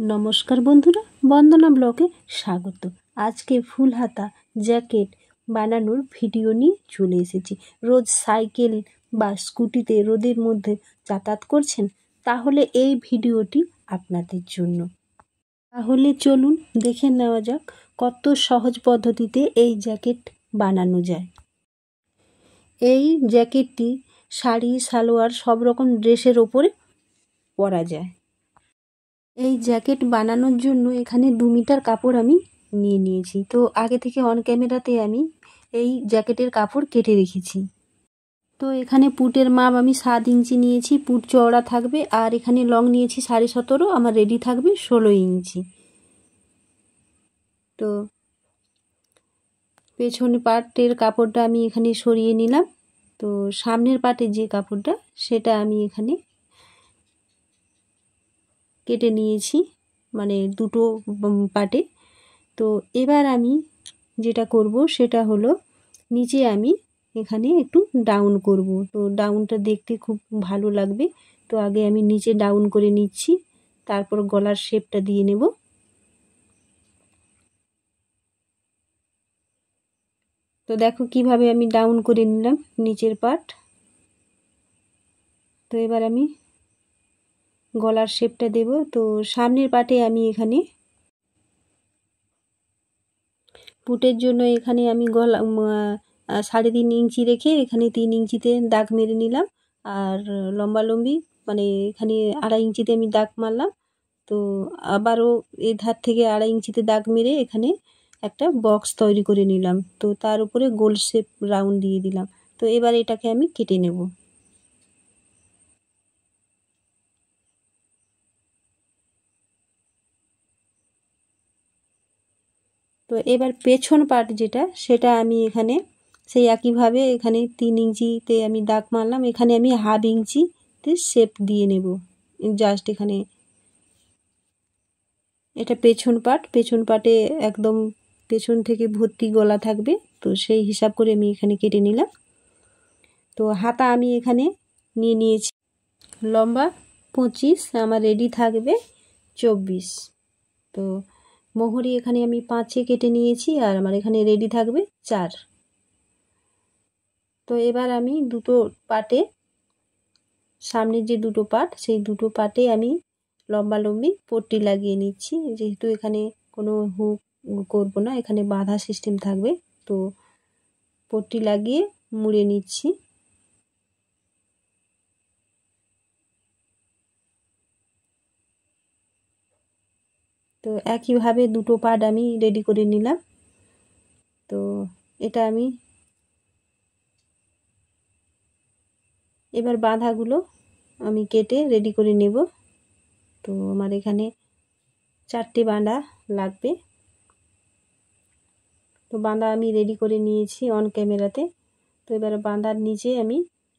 নমস্কার বন্ধুরা, বন্দনা ব্লগে স্বাগত। আজকে ফুল হাতা জ্যাকেট বানানোর ভিডিও নিয়ে চলে এসেছি। রোজ সাইকেল বা স্কুটিতে রোদের মধ্যে যাতায়াত করছেন, তাহলে এই ভিডিওটি আপনাদের জন্য। তাহলে চলুন দেখে নেওয়া যাক কত সহজ পদ্ধতিতে এই জ্যাকেট বানানো যায়। এই জ্যাকেটটি শাড়ি, সালোয়ার সব রকম ড্রেসের ওপরে পরা যায়। এই জ্যাকেট বানানোর জন্য এখানে 2 মিটার কাপড় আমি নিয়ে নিয়েছি। তো আগে থেকে অন ক্যামেরাতে আমি এই জ্যাকেটের কাপড় কেটে রেখেছি। তো এখানে পুটের মাপ আমি 7 ইঞ্চি নিয়েছি, পুট চওড়া থাকবে। আর এখানে লং নিয়েছি 17.5, আমার রেডি থাকবে 16 ইঞ্চি। তো পেছনে পার্টের কাপড়টা আমি এখানে সরিয়ে নিলাম। তো সামনের পার্টের যে কাপড়টা সেটা আমি এখানে কেটে নিয়েছি, মানে দুটো পার্টে। তো এবার আমি যেটা করব সেটা হলো নিচে আমি এখানে একটু ডাউন করব। তো ডাউনটা দেখতে খুব ভালো লাগবে। তো আগে আমি নিচে ডাউন করে নিচ্ছি, তারপর গলার শেপটা দিয়ে নেব। তো দেখো কিভাবে আমি ডাউন করে নিলাম নিচের পার্ট। তো এবার আমি গলার শেপটা দেব। তো সামনের পার্টে আমি এখানে পুটের জন্য এখানে আমি গলা 3.5 ইঞ্চি রেখে এখানে 3 ইঞ্চিতে দাগ মেরে নিলাম। আর লম্বালম্বি মানে এখানে 2.5 ইঞ্চিতে আমি দাগ মারলাম। তো আবারও এই ধার থেকে 2.5 ইঞ্চিতে দাগ মেরে এখানে একটা বক্স তৈরি করে নিলাম। তো তার উপরে গোল শেপ রাউন্ড দিয়ে দিলাম। তো এবার এটাকে আমি কেটে নেব। তো এবার পেছন পার্ট যেটা, সেটা আমি এখানে সেই একইভাবে এখানে 3 ইঞ্চিতে আমি দাগ মারলাম। এখানে আমি 1/2 ইঞ্চিতে শেপ দিয়ে নেব। জাস্ট এখানে এটা পেছন পার্ট, পেছন পার্টে একদম পেছন থেকে ভর্তি গলা থাকবে। তো সেই হিসাব করে আমি এখানে কেটে নিলাম। তো হাতা আমি এখানে নিয়ে নিয়েছি লম্বা 25, আমার রেডি থাকবে 24। তো মোহরি এখানে আমি 5-এ কেটে নিয়েছি, আর আমার এখানে রেডি থাকবে 4। তো এবার আমি দুটো পার্টে, সামনের যে দুটো পার্ট সেই দুটো পার্টে আমি লম্বালম্বি পট্টি লাগিয়ে নিচ্ছি। যেহেতু এখানে কোনো হুক করব না, এখানে বাঁধা সিস্টেম থাকবে। তো পট্টি লাগিয়ে মুড়ে নিচ্ছি। তো একইভাবে দুটো পার্ট আমি রেডি করে নিলাম। তো এটা আমি এবার বাঁধাগুলো আমি কেটে রেডি করে নেব। তো আমার এখানে 4টে বাঁধা লাগবে। তো বাঁধা আমি রেডি করে নিয়েছি অন ক্যামেরাতে। তো এবার বাঁধার নিচে আমি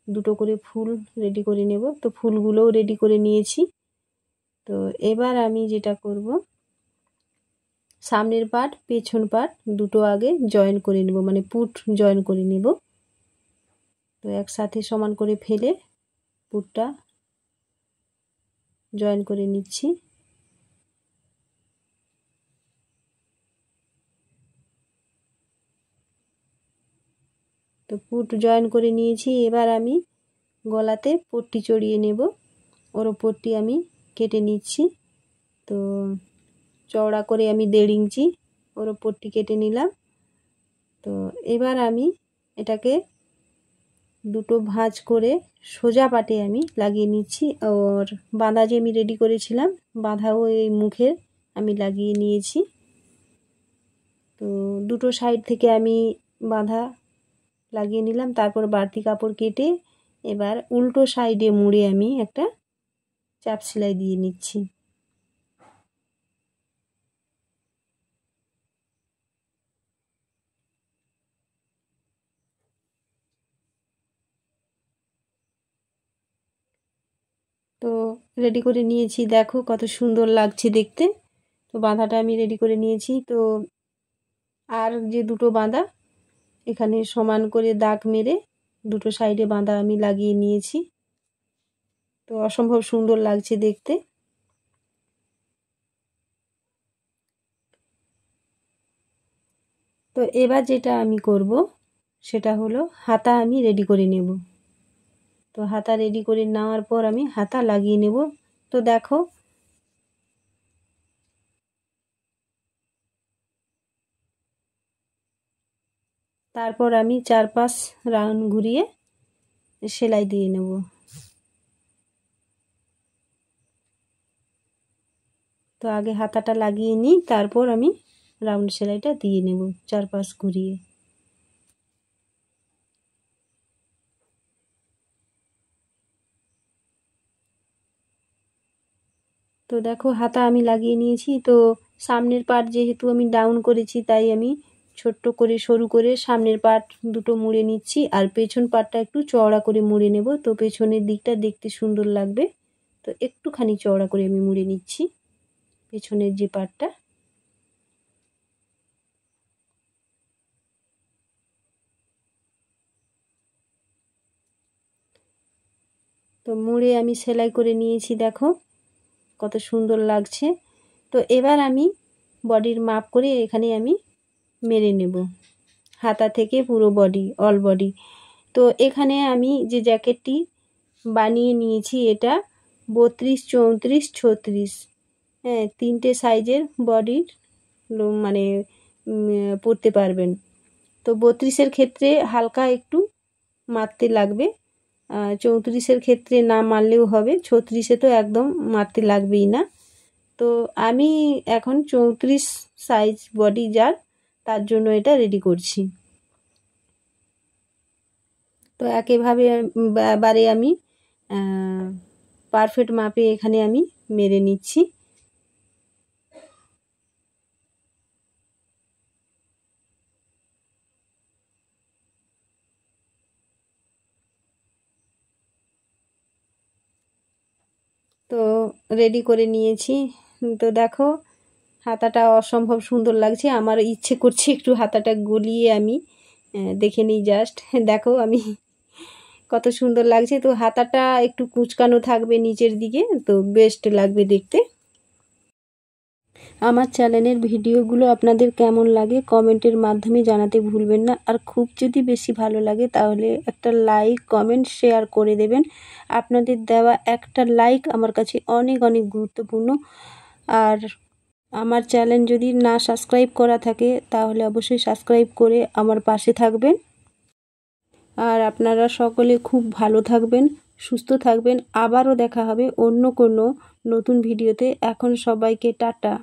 দুটো করে ফুল রেডি করে নেব। তো ফুলগুলোও রেডি করে নিয়েছি। তো এবার আমি যেটা করব, সামনের পার্ট পেছন পার্ট দুটো আগে জয়েন করে নেব, মানে পুট জয়েন করে নেব। তো একসাথে সমান করে ফেলে পুটটা জয়েন করে নিচ্ছি। তো পুট জয়েন করে নিয়েছি। এবার আমি গলাতে পট্টি চড়িয়ে নেব। ওর পট্টি আমি কেটে নিচ্ছি। তো চওড়া করে আমি 1.5 ইঞ্চি ওর পট্টি কেটে নিলাম। তো এবার আমি এটাকে দুটো ভাঁজ করে সোজা পাটে আমি লাগিয়ে নিচ্ছি। আর বাঁধা যে আমি রেডি করেছিলাম, বাঁধাও এই মুখে আমি লাগিয়ে নিয়েছি। তো দুটো সাইড থেকে আমি বাঁধা লাগিয়ে নিলাম। তারপর বাড়তি কাপড় কেটে এবার উল্টো সাইডে মুড়ে আমি একটা চাপ সেলাই দিয়ে নিচ্ছি। তো রেডি করে নিয়েছি, দেখো কত সুন্দর লাগছে দেখতে। তো বাঁধাটা আমি রেডি করে নিয়েছি। তো আর যে দুটো বাঁধা এখানে সমান করে দাগ মেরে দুটো সাইডে বাঁধা আমি লাগিয়ে নিয়েছি। তো অসম্ভব সুন্দর লাগছে দেখতে। তো এবার যেটা আমি করব সেটা হলো হাতা আমি রেডি করে নেব। তো হাতা রেডি করে নেওয়ার পর আমি হাতা লাগিয়ে নেব। তো দেখো তারপর আমি 4-5 রাউন্ড ঘুরিয়ে সেলাই দিয়ে নেব। তো আগে হাতাটা লাগিয়ে নিই, তারপর আমি রাউন্ড সেলাইটা দিয়ে নেব 4-5 ঘুরিয়ে। তো দেখো হাতা আমি লাগিয়ে নিয়েছি। তো সামনের পার্ট যেহেতু আমি ডাউন করেছি তাই আমি ছোট্ট করে সরু করে সামনের পার্ট দুটো মুড়ে নিচ্ছি, আর পেছন পার্টটা একটু চওড়া করে মুড়ে নেব। তো পেছনের দিকটা দেখতে সুন্দর লাগবে, তো একটুখানি চওড়া করে আমি মুড়ে নিচ্ছি পেছনের যে পার্টটা। তো মুড়ে আমি সেলাই করে নিয়েছি, দেখো কত সুন্দর লাগছে। তো এবার আমি বডির মাপ করে এখানে আমি মেরে নেব হাতা থেকে পুরো বডি, অল বডি। তো এখানে আমি যে জ্যাকেটটি বানিয়ে নিয়েছি এটা 32, 34, 36, হ্যাঁ 3টে সাইজের বডির মানে পরতে পারবেন। তো 32-এর ক্ষেত্রে হালকা একটু মারতে লাগবে, 34-এর ক্ষেত্রে না মারলেও হবে, 36-এ তো একদম মারতে লাগবেই না। তো আমি এখন 34 সাইজ বডি যার, তার জন্য এটা রেডি করছি। তো একেবারে আমি পারফেক্ট মাপে এখানে আমি মেরে নিচ্ছি। তো রেডি করে নিয়েছি। তো দেখো হাতাটা অসম্ভব সুন্দর লাগছে, আমার ইচ্ছে করছে একটু হাতাটা গলিয়ে আমি দেখে নিই জাস্ট। দেখো আমি কত সুন্দর লাগছে। তো হাতাটা একটু কুঁচকানো থাকবে নিচের দিকে, তো বেস্ট লাগবে দেখতে। আমার চ্যানেলের ভিডিওগুলো আপনাদের কেমন লাগে কমেন্টের মাধ্যমে জানাতে ভুলবেন না। আর খুব যদি বেশি ভালো লাগে তাহলে একটা লাইক, কমেন্ট, শেয়ার করে দেবেন। আপনাদের দেওয়া একটা লাইক আমার কাছে অনেক অনেক গুরুত্বপূর্ণ। আর আমার চ্যানেল যদি না সাবস্ক্রাইব করা থাকে তাহলে অবশ্যই সাবস্ক্রাইব করে আমার পাশে থাকবেন। আর আপনারা সকলে খুব ভালো থাকবেন, সুস্থ থাকবেন। আবারও দেখা হবে অন্য কোনো নতুন ভিডিওতে। এখন সবাইকে টাটা।